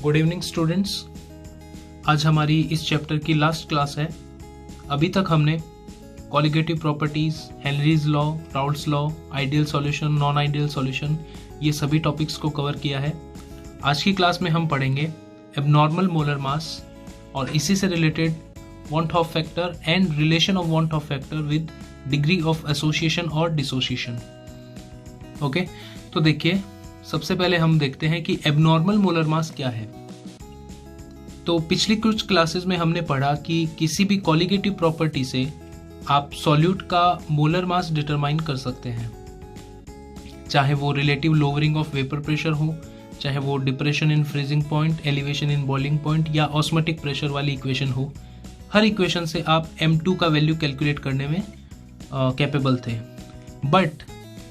Good evening students. आज हमारी इस चैप्टर की लास्ट क्लास है। अभी तक हमने colligative properties, Henry's law, Raoult's law, ideal solution, non ideal solution, ये सभी टॉपिक्स को कवर किया है। आज की क्लास में हम पढ़ेंगे एबनॉर्मल मोलर मास और इसी से related van't Hoff factor and relation of van't Hoff factor with degree of association और डिसोसिएशन। ओके, तो देखिए, सबसे पहले हम देखते हैं कि एबनॉर्मल मोलर मास क्या है। तो पिछली कुछ क्लासेस में हमने पढ़ा कि किसी भी कॉलिगेटिव प्रॉपर्टी से आप सॉल्यूट का मोलर मास डिटरमाइन कर सकते हैं, चाहे वो relative lowering of vapour pressure हो, चाहे वो depression in freezing point, elevation in boiling point या ऑस्मोटिक प्रेशर वाली इक्वेशन हो। हर इक्वेशन से आप M2 का वैल्यू कैलकुलेट करने में कैपेबल थे। बट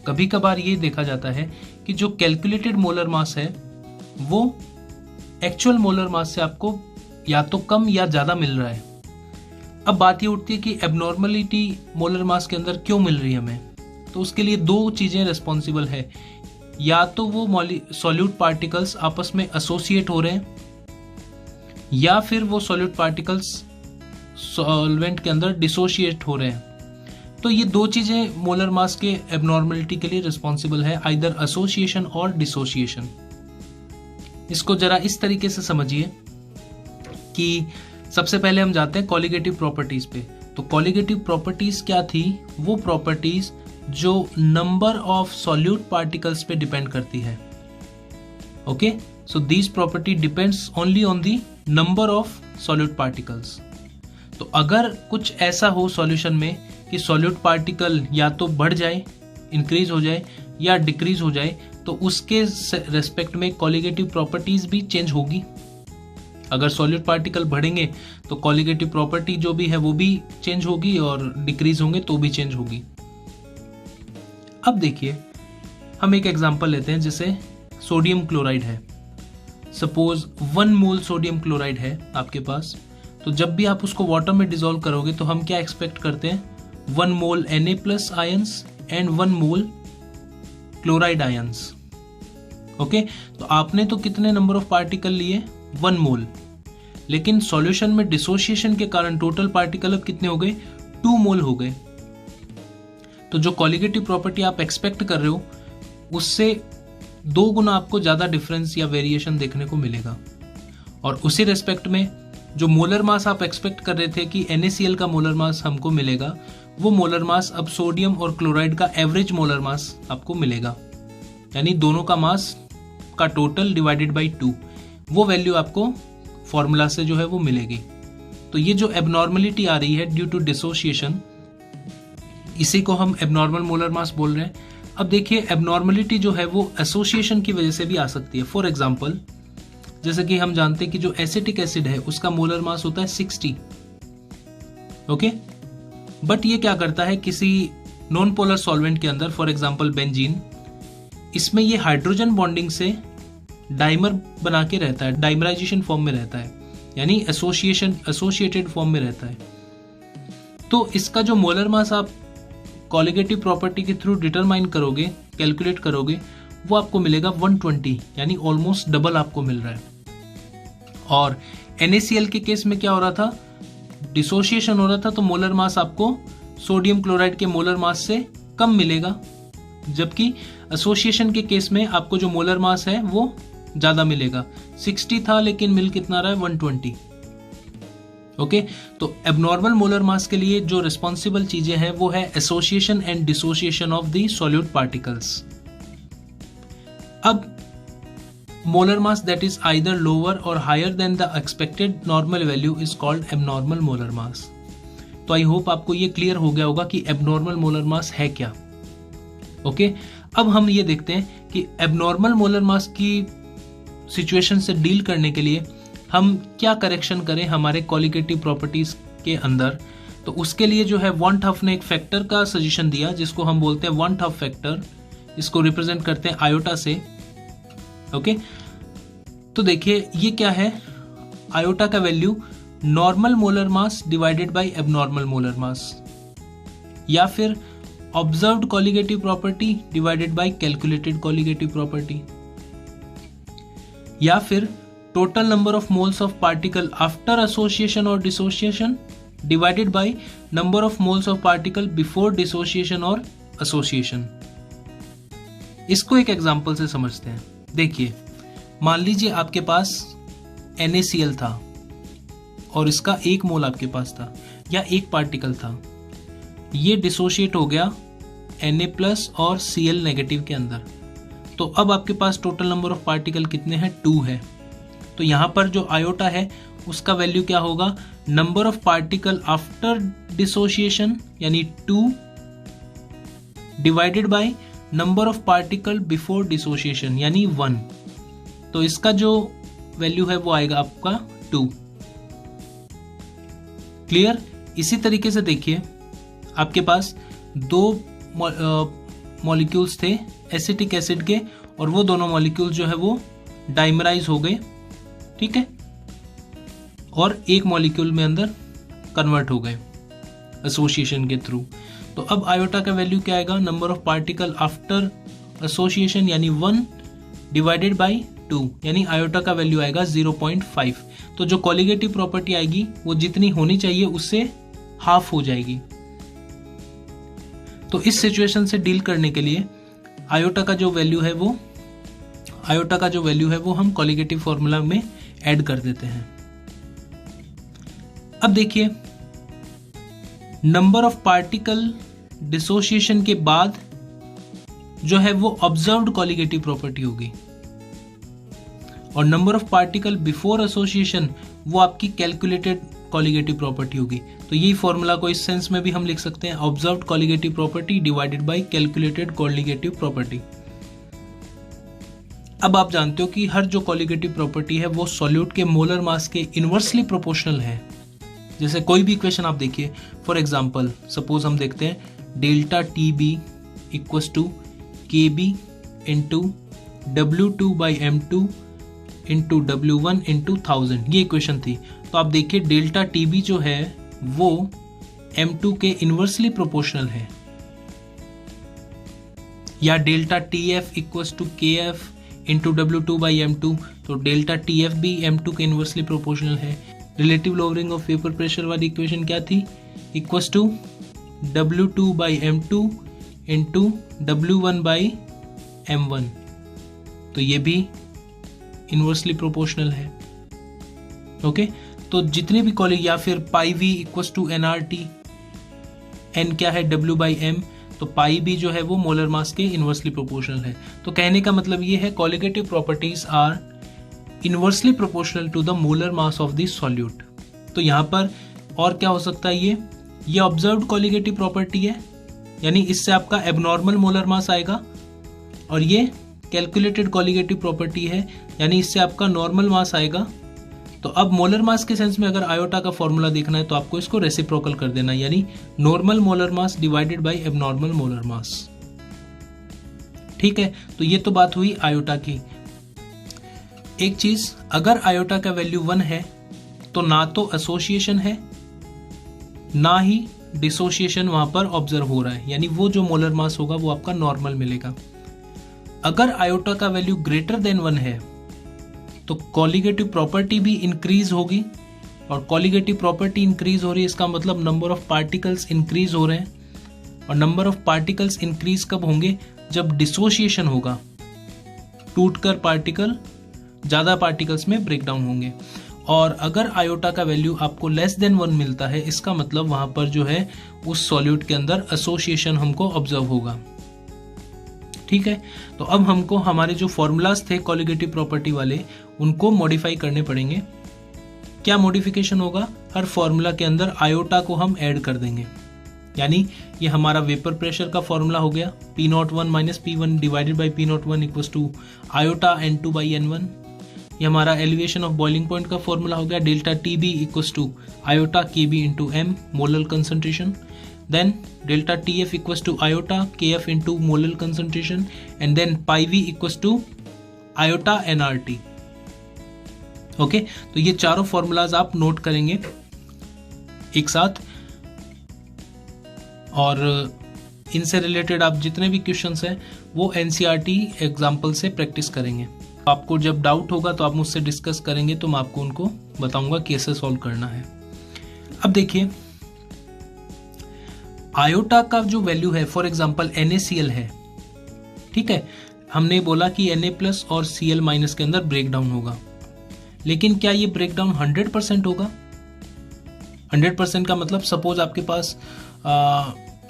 कभी कभार ये देखा जाता है कि जो कैलकुलेटेड मोलर मास है वो एक्चुअल मोलर मास से आपको या तो कम या ज़्यादा मिल रहा है। अब बात ये उठती है कि एबनॉर्मलिटी मोलर मास के अंदर क्यों मिल रही है हमें। तो उसके लिए दो चीज़ें रिस्पॉन्सिबल है, या तो वो सॉल्यूट पार्टिकल्स आपस में एसोसिएट हो रहे हैं या फिर वो सॉल्यूट पार्टिकल्स सॉल्वेंट के अंदर डिसोशिएट हो रहे हैं। तो ये दो चीजें मोलर मास के एबनॉर्मलिटी के लिए रिस्पॉन्सिबल है, आइदर एसोसिएशन और डिसोसिएशन। इसको जरा इस तरीके से समझिए कि सबसे पहले हम जाते हैं कॉलिगेटिव प्रॉपर्टीज पे। तो कॉलिगेटिव प्रॉपर्टीज क्या थी? वो प्रॉपर्टीज जो नंबर ऑफ सॉल्यूट पार्टिकल्स पे डिपेंड करती है। Okay, so this property depends only on the number of solute particles. तो अगर कुछ ऐसा हो सॉल्यूशन में कि सॉल्यूट पार्टिकल या तो बढ़ जाए, इंक्रीज हो जाए या डिक्रीज हो जाए, तो उसके रेस्पेक्ट में कॉलिगेटिव प्रॉपर्टीज भी चेंज होगी। अगर सॉल्यूट पार्टिकल बढ़ेंगे तो कॉलिगेटिव प्रॉपर्टी जो भी है वो भी चेंज होगी और डिक्रीज होंगे तो भी चेंज होगी। अब देखिए, हम एक एग्जांपल लेते हैं, जैसे सोडियम क्लोराइड है। सपोज 1 मोल सोडियम क्लोराइड है आपके पास। तो जब भी आप उसको वाटर में डिसॉल्व करोगे तो हम क्या एक्सपेक्ट करते हैं? 1 mole Na+ ions and 1 mole chloride ions. Okay, तो आपने तो कितने नंबर ऑफ पार्टिकल लिए? 1 मोल। लेकिन सॉल्यूशन में डिसोसिएशन के कारण टोटल पार्टिकल अब कितने हो गए? 2 मोल हो गए। तो जो कॉलिगेटिव प्रॉपर्टी आप एक्सपेक्ट कर रहे हो उससे 2 गुना आपको ज्यादा डिफरेंस या वेरिएशन देखने को मिलेगा। और उसी रेस्पेक्ट में जो मोलर मास आप एक्सपेक्ट कर रहे थे कि NaCl का मोलर मास हमको मिलेगा, वो मोलर मास अब सोडियम और क्लोराइड का एवरेज मोलर मास आपको मिलेगा, यानी दोनों का मास का टोटल डिवाइडेड बाई 2। वो वैल्यू आपको फॉर्मूला से जो है वो मिलेगी। तो ये जो एबनॉर्मलिटी आ रही है ड्यू टू डिसोसिएशन, इसी को हम एबनॉर्मल मोलर मास बोल रहे हैं। अब देखिए, एबनॉर्मलिटी जो है वो एसोसिएशन की वजह से भी आ सकती है। फॉर एग्जाम्पल, जैसे कि हम जानते हैं कि जो एसिटिक एसिड है उसका मोलर मास होता है 60। ओके, बट ये क्या करता है किसी नॉन पोलर सॉल्वेंट के अंदर, फॉर एग्जांपल बेंजीन, इसमें ये हाइड्रोजन बॉन्डिंग से डाइमर बना के रहता है, डाइमराइजेशन फॉर्म में रहता है, यानी एसोसिएटेड फॉर्म में रहता है। तो इसका जो मोलर मास आप कॉलिगेटिव प्रॉपर्टी के थ्रू डिटरमाइन करोगे, कैलकुलेट करोगे, वो आपको मिलेगा 120, यानी ऑलमोस्ट डबल आपको मिल रहा है। और NaCl के केस में क्या हो रहा था? डिसोसिएशन हो रहा था, तो मोलर मास आपको सोडियम क्लोराइड के मोलर मास से कम मिलेगा, जबकि एसोसिएशन के केस में आपको जो मोलर मास है वो ज्यादा मिलेगा। 60 था लेकिन मिल कितना रहा है? 120। ओके, तो एबनॉर्मल मोलर मास के लिए जो रिस्पॉन्सिबल चीजें हैं वो है association and dissociation of the solute particles. अब molar mass that is either lower or higher than the expected normal value is called abnormal molar mass। तो आई होप आपको ये क्लियर हो गया होगा कि एबनॉर्मल मोलर मास है क्या। ओके, अब हम ये देखते हैं कि एबनॉर्मल मोलर मास की सिचुएशन से डील करने के लिए हम क्या करेक्शन करें हमारे कॉलिगेटिव प्रॉपर्टीज के अंदर। तो उसके लिए जो है वॉन हॉफ ने एक फैक्टर का सजेशन दिया, जिसको हम बोलते हैं वॉन हॉफ फैक्टर। इसको रिप्रेजेंट करते हैं आयोटा से। ओके, तो देखिए ये क्या है? आयोटा का value normal molar mass divided by abnormal molar mass, या फिर observed colligative property divided by calculated colligative property, या फिर total number of moles of particle after association or dissociation divided by number of moles of particle before dissociation or association। इसको एक example से समझते हैं। देखिए, मान लीजिए आपके पास NaCl था और इसका 1 मोल आपके पास था या 1 पार्टिकल था। ये डिसोशिएट हो गया Na+ और Cl नेगेटिव के अंदर। तो अब आपके पास टोटल नंबर ऑफ पार्टिकल कितने हैं? 2 है। तो यहाँ पर जो आयोटा है उसका वैल्यू क्या होगा? Number of particle after dissociation यानी 2 divided by number of particle before dissociation यानी 1। तो इसका जो वैल्यू है वो आएगा आपका 2। क्लियर? इसी तरीके से देखिए, आपके पास 2 मॉलिक्यूल्स थे एसिटिक एसिड के और वो दोनों मॉलिक्यूल जो है वो डाइमराइज हो गए, ठीक है, और एक मॉलिक्यूल में अंदर कन्वर्ट हो गए एसोसिएशन के थ्रू। तो अब आयोटा का वैल्यू क्या आएगा? Number of particle after association यानी 1 डिवाइडेड बाय 2 यानी आयोटा का वैल्यू आएगा 0.5। तो जो कॉलिगेटिव प्रॉपर्टी आएगी वो जितनी होनी चाहिए उससे हाफ हो जाएगी। तो इस सिचुएशन से डील करने के लिए आयोटा का जो वैल्यू है वो हम कॉलिगेटिव फॉर्मूला में ऐड कर देते हैं। अब देखिए, नंबर ऑफ पार्टिकल डिसोसिएशन के बाद जो है वो ऑब्जर्व्ड कॉलिगेटिव प्रॉपर्टी होगी और number of particle before association वो आपकी कैलकुलेटेड कॉलिगेटिव प्रॉपर्टी होगी। तो यही फॉर्मूला को इस सेंस में भी हम लिख सकते हैं, observed colligative property divided by calculated colligative property. अब आप जानते हो कि हर जो कॉलिगेटिव प्रॉपर्टी है वो सॉल्यूट के मोलर मास के इनवर्सली प्रोपोर्शनल है। जैसे कोई भी इक्वेशन आप देखिए, फॉर एग्जांपल सपोज हम देखते हैं delta TB equals to KB into W2/M2 into W1 into 1000, ये इक्वेशन थी। तो आप देखिए डेल्टा TB जो है वो M2 के इनवर्सली प्रोपोर्शनल है, या delta TF equals to KF into W2/M2, तो डेल्टा TF भी M2 के इनवर्सली प्रोपोर्शनल है। Relative lowering of vapour pressure वाली इक्वेशन क्या थी? Equals to W2/M2 into W1/M1, तो ये भी इनवर्सली प्रोपोर्शनल है। ओके, तो जितने भी कॉलिग, या फिर pi V equals to nRT, n क्या है? W/M, तो पाई भी जो है वो मोलर मास के इनवर्सली प्रोपोर्शनल है। तो कहने का मतलब ये है colligative properties are inversely proportional to the molar mass of the solute. तो यहाँ पर और क्या हो सकता है? ये ऑब्जर्व्ड कॉलिगेटिव प्रॉपर्टी है, यानी इससे आपका एबनॉर्मल मोलर मास आएगा, और ये कैलकुलेटेड कॉलिगेटिव प्रॉपर्टी है, यानी इससे आपका नॉर्मल मास आएगा। तो अब मोलर मास के सेंस में अगर आयोटा का फॉर्मूला देखना है तो आपको इसको रेसिप्रोकल कर देना, यानी normal molar mass divided by abnormal molar mass. ठीक है, तो ये तो बात हुई आयोटा की। एक चीज, अगर आयोटा का वैल्यू 1 है तो ना तो एसोसिएशन है ना ही डिसोसिएशन वहां पर ऑब्जर्व हो रहा है, यानी वो जो मोलर मास होगा वो आपका नॉर्मल मिलेगा। अगर आयोटा का वैल्यू ग्रेटर देन 1 है तो कॉलिगेटिव प्रॉपर्टी भी इंक्रीज होगी, और कॉलिगेटिव प्रॉपर्टी इंक्रीज हो रही है इसका मतलब नंबर ऑफ पार्टिकल्स इंक्रीज हो रहे हैं, और नंबर ऑफ पार्टिकल्स इंक्रीज कब होंगे? जब डिसोसिएशन होगा, टूटकर पार्टिकल ज्यादा पार्टिकल्स में ब्रेक डाउन होंगे। और अगर आयोटा का वैल्यू आपको लेस देन 1 मिलता है, इसका मतलब वहां पर जो है उस सॉल्यूट के अंदर एसोसिएशन हमको ऑब्जर्व होगा। ठीक है, तो अब हमको हमारे जो फॉर्मूलाज थे कॉलिगेटिव प्रॉपर्टी वाले उनको मॉडिफाई करने पड़ेंगे। क्या मॉडिफिकेशन होगा? हर फॉर्मूला के अंदर आयोटा को हम ऐड कर देंगे, यानी ये हमारा वेपर प्रेशर का फॉर्मूला हो गया P01 minus P1 divided by P01 equals to iota N2/N1। ये हमारा एलिवेशन ऑफ बॉइलिंग पॉइंट का फॉर्मूला हो गया delta TB equals to iota KB into M molar concentration. Then delta TF equals to iota KF into molar concentration, and then pi V equals to iota nRT। Okay, तो ये चारों formulas आप note करेंगे एक साथ, और इनसे related आप जितने भी क्वेश्चंस हैं वो NCERT एग्जाम्पल से प्रैक्टिस करेंगे। आपको जब डाउट होगा तो आप मुझसे डिस्कस करेंगे तो मैं आपको उनको बताऊंगा कैसे सॉल्व करना है। अब देखिए आयोटा का जो वैल्यू है, फॉर एग्जांपल NaCl है, ठीक है, हमने बोला कि Na+ और Cl- के अंदर ब्रेक डाउन होगा, लेकिन क्या ये ब्रेक डाउन 100% होगा? 100% का मतलब सपोज आपके पास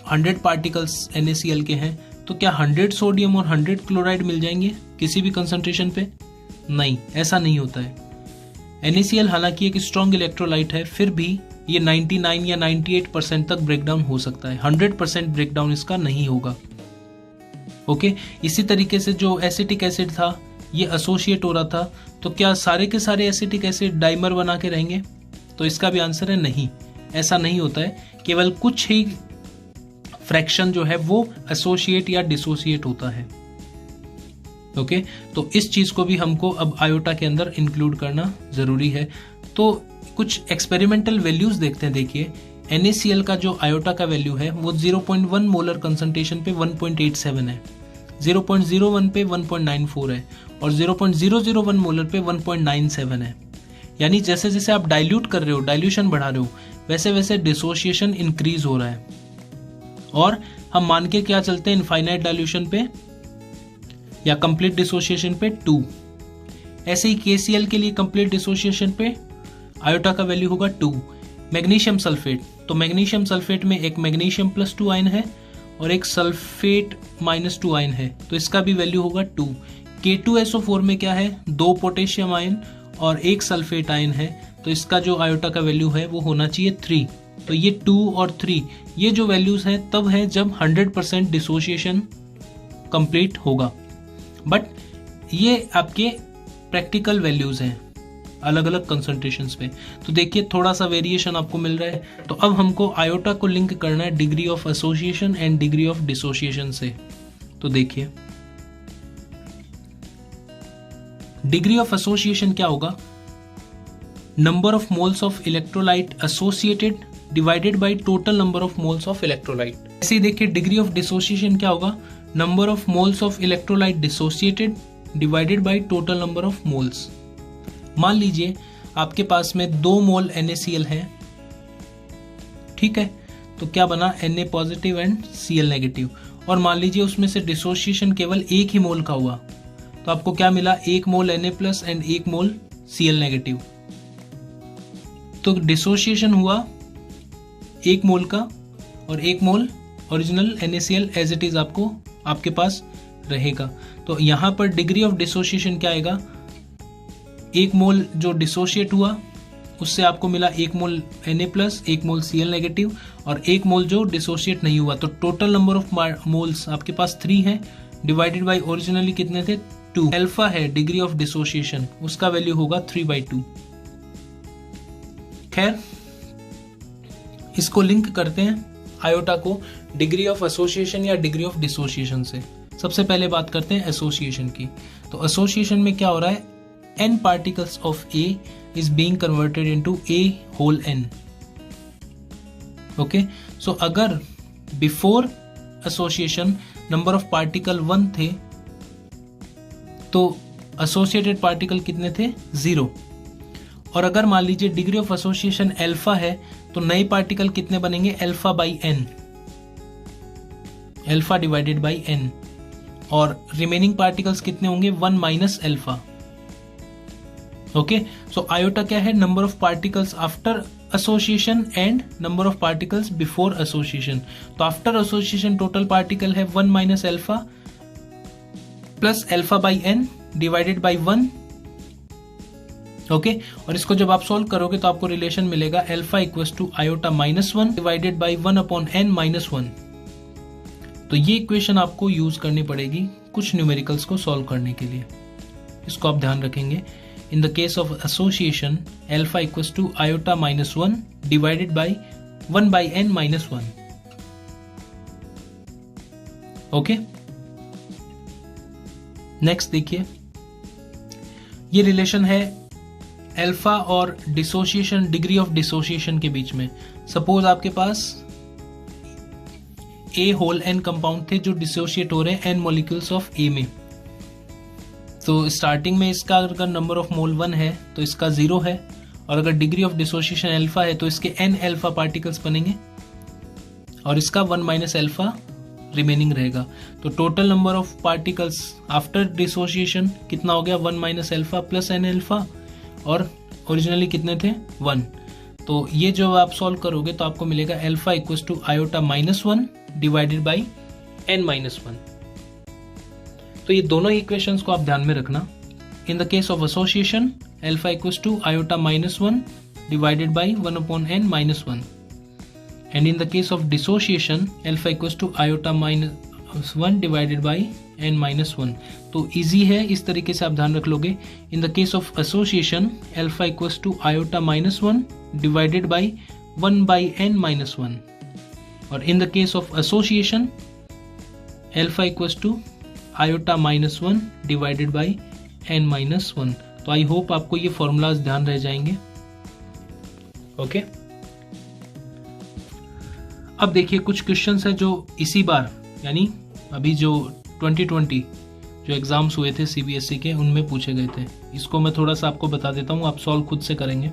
100 पार्टिकल्स NaCl के हैं, तो क्या 100 सोडियम और 100 क्लोराइड मिल जाएंगे किसी भी कंसंट्रेशन पे? नहीं, ऐसा नहीं होता है। NaCl हालांकि एक स्ट्रॉन्ग इलेक्ट्रोलाइट है, फिर भी ये 99 या 98% तक ब्रेकडाउन हो सकता है, 100% ब्रेकडाउन इसका नहीं होगा। ओके, इसी तरीके से जो एसिटिक एसिड था ये एसोसिएट हो रहा था, तो क्या सारे के सारे एसिटिक एसिड डाइमर बना के रहेंगे? तो इसका भी आंसर है नहीं, ऐसा नहीं होता है। केवल कुछ ही फ्रैक्शन जो है वो एसोसिएट या डिसोसिएट होता है। ओके, तो इस चीज को भी हमको अब आयोटा के अंदर इंक्लूड करना जरूरी है। तो कुछ एक्सपेरिमेंटल वैल्यूज देखते हैं। देखिए NaCl का जो आयोटा का वैल्यू है वो 0.1 मोलर कंसंट्रेशन पे 1.87 है, 0.01 पे 1.94 है और 0.001 मोलर पे 1.97 है। यानी जैसे जैसे आप डाइल्यूट कर रहे हो, डाइल्यूशन बढ़ा रहे हो, वैसे वैसे डिसोसिएशन इंक्रीज हो रहा है। और हम मान के क्या चलते हैं इनफाइनाइट डाइल्यूशन पे या कंप्लीट डिसोसिएशन पे 2। ऐसे ही KCl के लिए कंप्लीट डिसोसिएशन पे आयोटा का वैल्यू होगा 2। मैग्नीशियम सल्फेट, तो मैग्नीशियम सल्फेट में एक मैग्नीशियम +2 आयन है और एक सल्फेट -2 आयन है, तो इसका भी वैल्यू होगा 2। K2SO4 में क्या है, 2 पोटेशियम आयन और 1 सल्फेट आयन है, तो इसका जो आयोटा का वैल्यू है वो होना चाहिए 3। तो ये 2 और 3 ये जो वैल्यूज हैं तब है जब 100% डिसोसिएशन कंप्लीट होगा। बट ये आपके प्रैक्टिकल वैल्यूज हैं अलग अलग कंसंट्रेशंस पे। तो देखिए थोड़ा सा वेरिएशन आपको मिल रहा है। तो अब हमको आयोटा को लिंक करना है degree of association and degree of dissociation से। तो देखिए डिग्री ऑफ एसोसिएशन क्या होगा, number of moles of electrolyte associated divided by total number of moles of electrolyte. ऐसे ही देखिए डिग्री ऑफ डिसोसिएशन क्या होगा, number of moles of electrolyte dissociated divided by total number of moles. मान लीजिए आपके पास में 2 मोल NaCl है, ठीक है, तो क्या बना Na+ एंड Cl-, और मान लीजिए उसमें से डिसोसिएशन केवल 1 ही मोल का हुआ, तो आपको क्या मिला, 1 mole Na+ and 1 mole Cl-। तो डिसोसिएशन हुआ 1 मोल का और 1 mole original NaCl as it is आपको आपके पास रहेगा। तो यहां पर डिग्री ऑफ डिसोसिएशन क्या आएगा, 1 मोल जो डिसोशिएट हुआ उससे आपको मिला 1 मोल Na+, 1 मोल Cl- और 1 मोल जो डिसोशिएट नहीं हुआ। तो टोटल नंबर ऑफ मोल्स आपके पास 3 है, डिवाइडेड बाय ओरिजिनली कितने थे, 2। अल्फा है डिग्री ऑफ डिसोसिएशन, उसका वैल्यू होगा 3/2। खैर इसको लिंक करते हैं आयोटा को डिग्री ऑफ एसोसिएशन या डिग्री ऑफ डिसोसिएशन से। सबसे पहले बात करते हैं एसोसिएशन की। तो एसोसिएशन में क्या हो रहा है, n particles of A is being converted into A whole n. Okay, so अगर before association number of particle 1 थे तो associated particle कितने थे, 0। और अगर मान लीजिए डिग्री ऑफ एसोसिएशन अल्फा है तो नए पार्टिकल कितने बनेंगे, α/n, alpha divided by n, और रिमेनिंग पार्टिकल्स कितने होंगे, 1 - अल्फा। ओके, सो आयोटा क्या है, number of particles after association and number of particles before association. तो आफ्टर एसोसिएशन टोटल पार्टिकल है 1 - alpha plus α/n divided by 1। Okay, और इसको जब आप सोल्व करोगे तो आपको रिलेशन मिलेगा alpha = iota -1 divided by 1/n - 1। तो ये इक्वेशन आपको यूज करनी पड़ेगी कुछ न्यूमेरिकल्स को सॉल्व करने के लिए, इसको आप ध्यान रखेंगे। In the case of association, alpha = iota -1 divided by 1/n - 1. Okay? Next देखिए, ये रिलेशन है अल्फा और डिसोसिएशन, डिग्री ऑफ डिसोसिएशन के बीच में। सपोज आपके पास A होल n कंपाउंड थे जो डिसोशिएट हो रहे हैं n मॉलिक्यूल्स ऑफ A में। तो स्टार्टिंग में इसका अगर नंबर ऑफ मोल 1 है तो इसका 0 है, और अगर डिग्री ऑफ डिसोसिएशन अल्फा है तो इसके n अल्फा पार्टिकल्स बनेंगे और इसका 1 माइनस अल्फा रिमेनिंग रहेगा। तो total number of particles after dissociation कितना हो गया, 1 minus alpha plus n alpha, और ओरिजिनली कितने थे 1। तो ये जो आप सॉल्व करोगे तो आपको मिलेगा alpha equals to iota -1 divided by n-1। तो ये दोनों इक्वेशंस को आप ध्यान में रखना। In the case of association alpha equals to iota -1 divided by 1/n-1, and in the case of dissociation alpha equals to iota -1 divided by n-1। तो easy है, इस तरीके से आप ध्यान रख लोगे। In the case of association alpha equals to iota -1 divided by 1/n-1, और in the case of association alpha equals to iota -1 divided by n-1। तो आई होप आपको ये फॉर्मूलाज ध्यान रह जाएंगे। ओके, अब देखिए कुछ क्वेश्चंस है जो इसी बार यानी अभी जो 2020 जो एग्जाम्स हुए थे सीबीएसई के उनमें पूछे गए थे। इसको मैं थोड़ा सा आपको बता देता हूँ, आप सॉल्व खुद से करेंगे।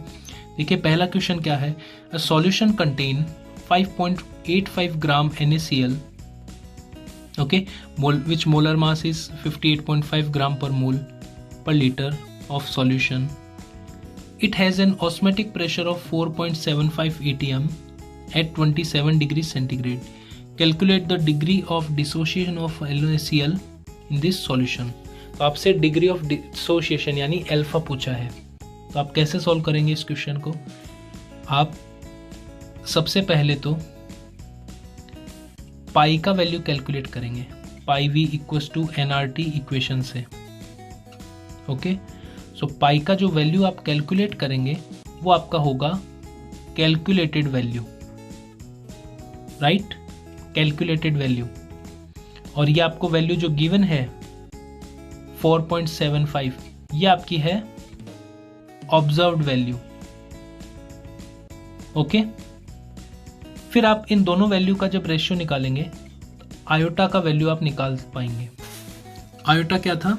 देखिए पहला क्वेश्चन क्या है, a solution contain 5.85 gram NaCl, okay, which molar mass is 58.5 gram per mole per liter of solution. It has an osmotic pressure of 4.75 atm at 27 degrees centigrade. Calculate the degree of dissociation of NaCl in this solution. तो आपसे degree of dissociation यानी alpha पूछा है, तो आप कैसे solve करेंगे इस क्वेश्चन को। आप सबसे पहले तो पाई का वैल्यू कैलकुलेट करेंगे, pi V equals to NRT equation से। ओके, सो पाई का जो वैल्यू आप कैलकुलेट करेंगे वो आपका होगा calculated value, right, calculated value. और ये आपको वैल्यू जो गिवन है 4.75, ये आपकी है ऑब्जर्व्ड वैल्यू। ओके, फिर आप इन दोनों वैल्यू का जब रेशियो निकालेंगे आयोटा का वैल्यू आप निकाल पाएंगे। आयोटा क्या था,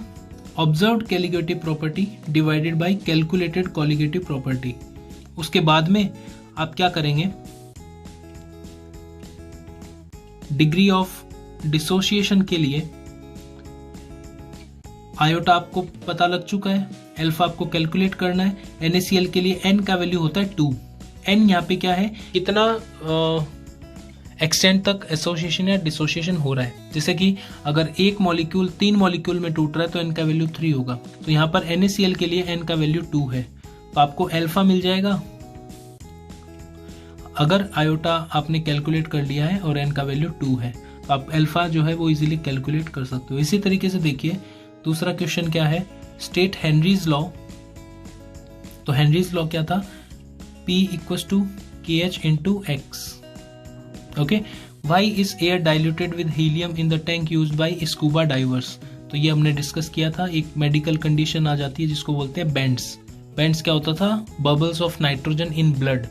observed colligative property divided by calculated colligative property. उसके बाद में आप क्या करेंगे, डिग्री ऑफ डिसोसिएशन के लिए आयोटा आपको पता लग चुका है, अल्फा आपको कैलकुलेट करना है। NaCl के लिए n का वैल्यू होता है 2। n यहाँ पे क्या है, कितना एक्सटेंट तक एसोसिएशन या डिसोसिएशन हो रहा है। जैसे कि अगर एक मॉलिक्यूल 3 मॉलिक्यूल में टूट रहा है तो n का वैल्यू 3 होगा, तो यहाँ पर NaCl के लिए n का वैल्यू 2 है, तो आपको अल्फा मिल जाएगा अगर आयोटा आपने कैलकुलेट कर लिया है और n का वैल्यू 2 है, तो आप अल्फा जो है वो इजीली कैलकुलेट कर सकते हो। इसी तरीके से देखिए दूसरा क्वेश्चन क्या है, स्टेट हेनरीज लॉ। तो हेनरीज लॉ क्या था, P equals to KH into x. Okay, why is air diluted with helium in the tank used by scuba divers. तो ये हमने डिस्कस किया था, एक मेडिकल कंडीशन आ जाती है जिसको बोलते हैं बेंड्स। बेंड्स क्या होता था, bubbles of nitrogen in blood.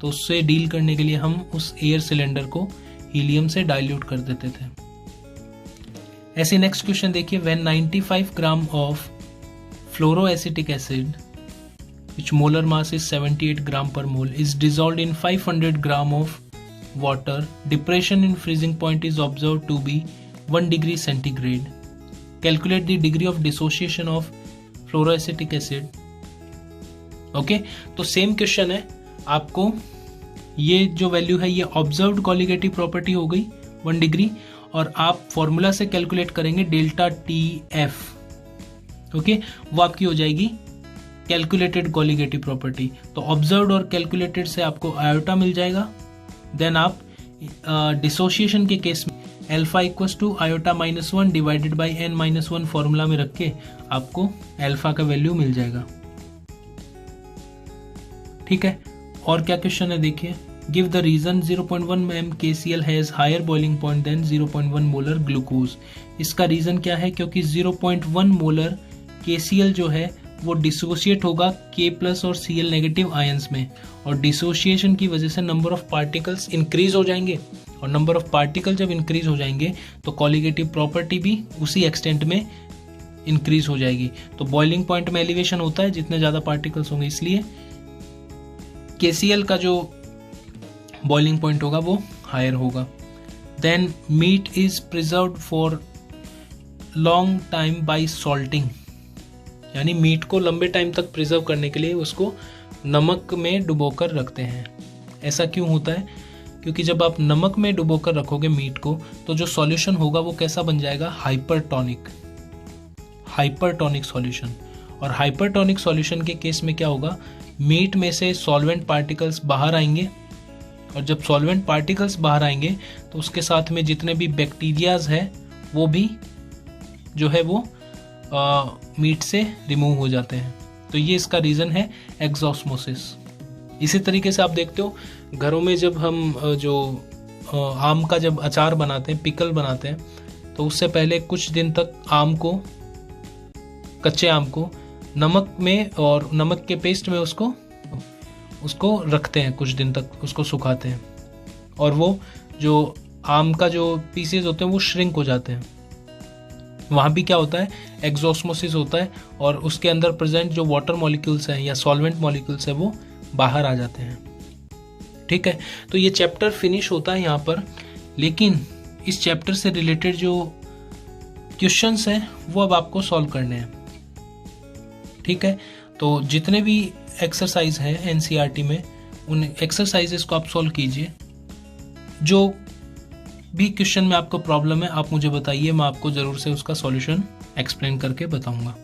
तो उससे डील करने के लिए हम उस एयर सिलेंडर को हीलियम से डाइल्यूट कर देते थे। ऐसे नेक्स्ट क्वेश्चन देखिए, when 95 gram of fluoroacetic acid which molar mass is 78 gram per mole is dissolved in 500 gram of water, depression in freezing point is observed to be 1 degree centigrade. Calculate the degree of dissociation of fluoroacetic acid. Okay, तो same question है, आपको ये जो value है ये observed colligative property हो गई 1 degree, और आप फॉर्मूला से कैलकुलेट करेंगे डेल्टा TF। ओके, वो आपकी हो जाएगी कैलकुलेटेड कॉलिगेटिव प्रॉपर्टी। तो ऑब्जर्व्ड और कैलकुलेटेड से आपको आयोटा मिल जाएगा। देन आप डिसोसिएशन के केस में alpha equals to iota -1 divided by n-1 formula में रख के आपको अल्फा का वैल्यू मिल जाएगा। ठीक है, और क्या क्वेश्चन है देखिए, give the reason 0.1 m KCl has higher boiling point than 0.1 molar glucose. इसका रीजन क्या है, क्योंकि 0.1 मोलर KCl जो है वो डिसोशिएट होगा K+ और Cl नेगेटिव आयंस में, और डिसोशिएशन की वजह से नंबर ऑफ पार्टिकल्स इंक्रीज हो जाएंगे, और नंबर ऑफ पार्टिकल जब इंक्रीज हो जाएंगे तो कॉलिगेटिव प्रॉपर्टी भी उसी एक्सटेंट में इंक्रीज हो जाएगी। तो बॉइलिंग पॉइंट में एलिवेशन होता है जितने ज़्यादा पार्टिकल्स होंगे, इसलिए KCl का जो बॉइलिंग पॉइंट होगा वो हायर होगा। Then meat is preserved for long time by salting, यानी मीट को लंबे टाइम तक प्रिजर्व करने के लिए उसको नमक में डुबोकर रखते हैं। ऐसा क्यों होता है? क्योंकि जब आप नमक में डुबोकर रखोगे मीट को तो जो सॉल्यूशन होगा वो कैसा बन जाएगा? Hypertonic solution. और हाइपरटोनिक सॉल्यूशन के केस में क्या होगा? मीट में से सॉल्वेंट पार्टिकल्स बाहर आएंगे, और जब सॉल्वेंट पार्टिकल्स बाहर आएंगे तो उसके साथ में जितने भी बैक्टीरियाज है वो भी जो है वो मीट से रिमूव हो जाते हैं। तो ये इसका रीज़न है एक्सॉस्मोसिस। इसी तरीके से आप देखते हो घरों में जब हम जो आम का जब अचार बनाते हैं, पिकल बनाते हैं, तो उससे पहले कुछ दिन तक कच्चे आम को नमक में और नमक के पेस्ट में उसको रखते हैं, कुछ दिन तक उसको सुखाते हैं, और वो जो आम का जो पीसेस होते हैं वो श्रिंक हो जाते हैं। वहाँ भी क्या होता है? एक्सॉस्मोसिस होता है, और उसके अंदर प्रेजेंट जो वाटर मॉलिक्यूल्स हैं या सॉल्वेंट मॉलिक्यूल्स हैं वो बाहर आ जाते हैं। ठीक है, तो ये चैप्टर फिनिश होता है यहाँ पर, लेकिन इस चैप्टर से रिलेटेड जो क्वेश्चंस हैं वो अब आपको सॉल्व करने हैं। ठीक है, तो जितने भी एक्सरसाइज हैं NCERT में, उन एक्सरसाइजेस को आप सॉल्व कीजिए। जो भी क्वेश्चन में आपको प्रॉब्लम है आप मुझे बताइए, मैं आपको ज़रूर से उसका सॉल्यूशन एक्सप्लेन करके बताऊंगा।